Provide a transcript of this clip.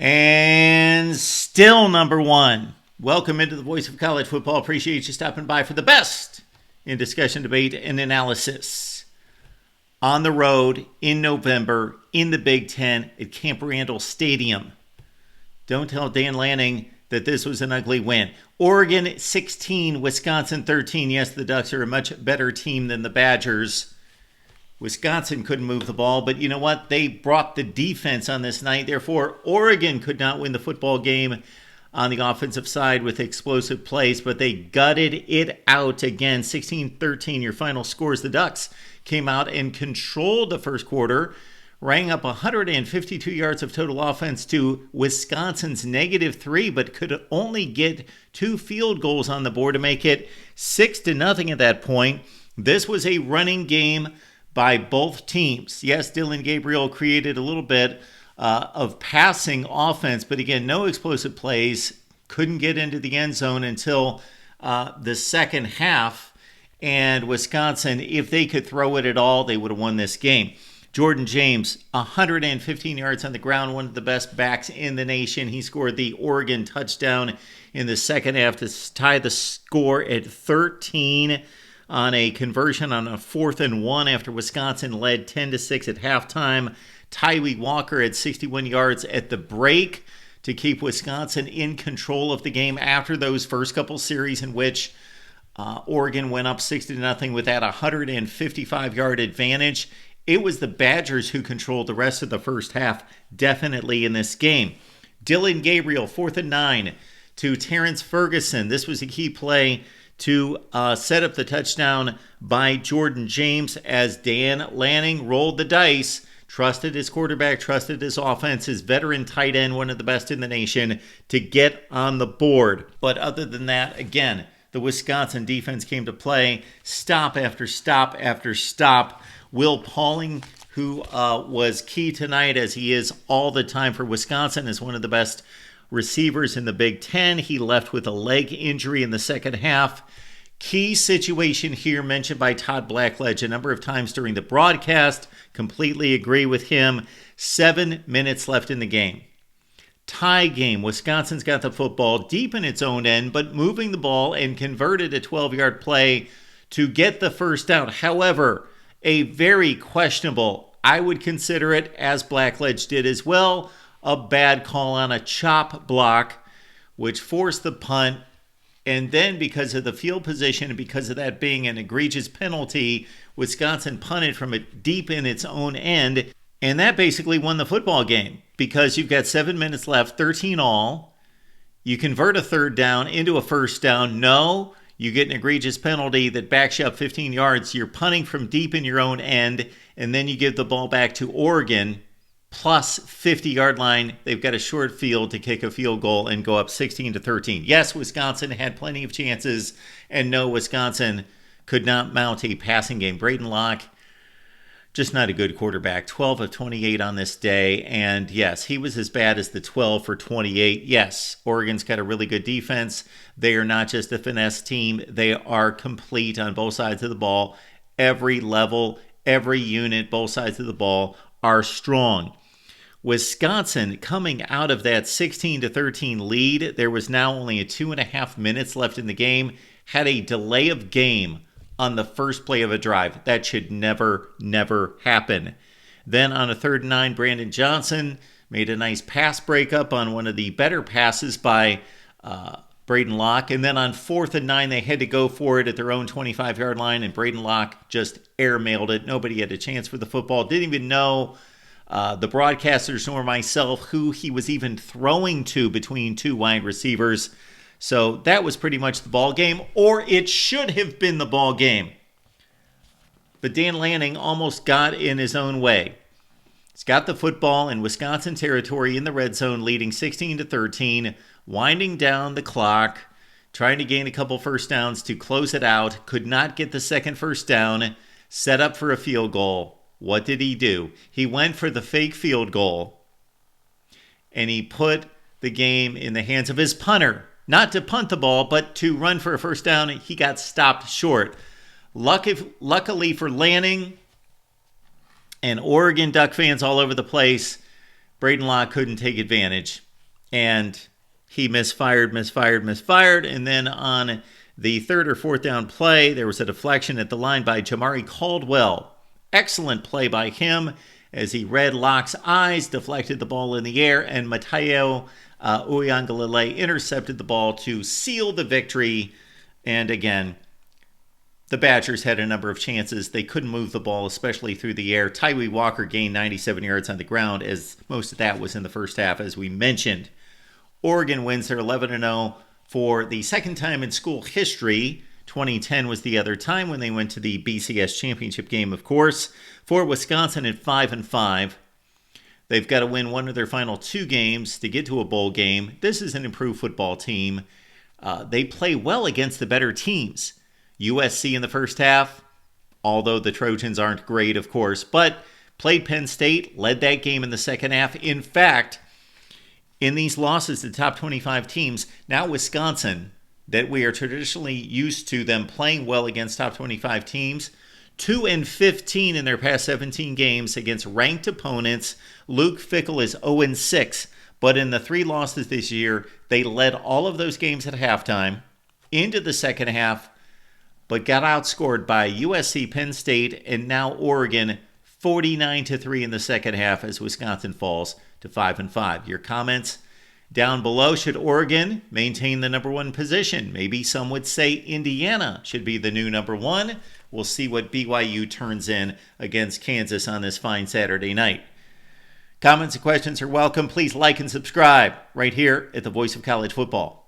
And still number one. Welcome into the Voice of College Football. Appreciate you stopping by for the best in discussion, debate, and analysis. On the road in November in the Big Ten at Camp Randall Stadium. Don't tell Dan Lanning that this was an ugly win. Oregon 16, Wisconsin 13. Yes, the Ducks are a much better team than the Badgers. Wisconsin couldn't move the ball, but you know what? They brought the defense on this night. Therefore, Oregon could not win the football game on the offensive side with explosive plays, but they gutted it out again. 16-13, your final scores. The Ducks came out and controlled the first quarter, rang up 152 yards of total offense to Wisconsin's -3, but could only get 2 field goals on the board to make it 6-0 at that point. This was a running game by both teams. Yes, Dillon Gabriel created a little bit of passing offense, but again, no explosive plays. Couldn't get into the end zone until the second half. And Wisconsin, if they could throw it at all, they would have won this game. Jordan James, 115 yards on the ground, one of the best backs in the nation. He scored the Oregon touchdown in the second half to tie the score at 13 on a conversion on a 4th and 1 after Wisconsin led 10-6 at halftime. Tyree Walker had 61 yards at the break to keep Wisconsin in control of the game after those first couple series in which Oregon went up 60-0 with that 155-yard advantage. It was the Badgers who controlled the rest of the first half, definitely in this game. Dillon Gabriel, 4th and 9 to Terrence Ferguson. This was a key play to set up the touchdown by Jordan James as Dan Lanning rolled the dice, trusted his quarterback, trusted his offense, his veteran tight end, one of the best in the nation, to get on the board. But other than that, again, the Wisconsin defense came to play, stop after stop after stop. Will Pauling, who was key tonight as he is all the time for Wisconsin, is one of the best receivers in the Big Ten. He left with a leg injury in the second half. Key situation here mentioned by Todd Blackledge a number of times during the broadcast. Completely agree with him. 7 minutes left in the game. Tie game. Wisconsin's got the football deep in its own end, but moving the ball and converted a 12-yard play to get the first down. However, a very questionable, I would consider it, as Blackledge did as well, a bad call on a chop block, which forced the punt. And then because of the field position and because of that being an egregious penalty, Wisconsin punted from it deep in its own end. And that basically won the football game because you've got 7 minutes left, 13 all. You convert a third down into a first down. No, you get an egregious penalty that backs you up 15 yards. You're punting from deep in your own end, and then you give the ball back to Oregon. Plus 50-yard line. They've got a short field to kick a field goal and go up 16-13. Yes, Wisconsin had plenty of chances, and no, Wisconsin could not mount a passing game. Braden Locke, just not a good quarterback. 12 of 28 on this day, and yes, he was as bad as the 12 for 28. Yes, Oregon's got a really good defense. They are not just a finesse team. They are complete on both sides of the ball. Every level, every unit, both sides of the ball are strong. Wisconsin coming out of that 16-13 lead, there was now only 2.5 minutes left in the game, had a delay of game on the first play of a drive. That should never happen. Then on a 3rd and 9, Brandon Johnson made a nice pass breakup on one of the better passes by Braden Locke. And then on 4th and 9, they had to go for it at their own 25-yard line, and Braden Locke just airmailed it. Nobody had a chance for the football. Didn't even know the broadcasters nor myself who he was even throwing to between 2 wide receivers. So that was pretty much the ball game, or it should have been the ball game. But Dan Lanning almost got in his own way. He's got the football in Wisconsin territory in the red zone, leading 16-13, winding down the clock, trying to gain a couple first downs to close it out. Could not get the second first down, set up for a field goal. What did he do? He went for the fake field goal, and he put the game in the hands of his punter. Not to punt the ball, but to run for a first down. He got stopped short. Luckily for Lanning and Oregon Duck fans all over the place, Braden Locke couldn't take advantage. and he misfired. And then on the third or fourth down play, there was a deflection at the line by Jamari Caldwell. Excellent play by him as he read Locke's eyes, deflected the ball in the air, and Mateo Uyangalele intercepted the ball to seal the victory. And again, the Badgers had a number of chances. They couldn't move the ball, especially through the air. Tyree Walker gained 97 yards on the ground, as most of that was in the first half, as we mentioned. Oregon wins their 11-0 for the second time in school history. 2010 was the other time when they went to the BCS championship game, of course. For Wisconsin at 5-5. They've got to win one of their final two games to get to a bowl game. This is an improved football team. They play well against the better teams. USC in the first half, although the Trojans aren't great, of course, but played Penn State, led that game in the second half. In fact, in these losses to top 25 teams, now Wisconsin, that we are traditionally used to them playing well against top 25 teams, 2-15 in their past 17 games against ranked opponents. Luke Fickell is 0-6, but in the three losses this year, they led all of those games at halftime into the second half, but got outscored by USC, Penn State, and now Oregon 49-3 in the second half as Wisconsin falls to 5-5. Your comments down below. Should Oregon maintain the number one position? Maybe some would say Indiana should be the new number one. We'll see what BYU turns in against Kansas on this fine Saturday night. Comments and questions are welcome. Please like and subscribe right here at the Voice of College Football.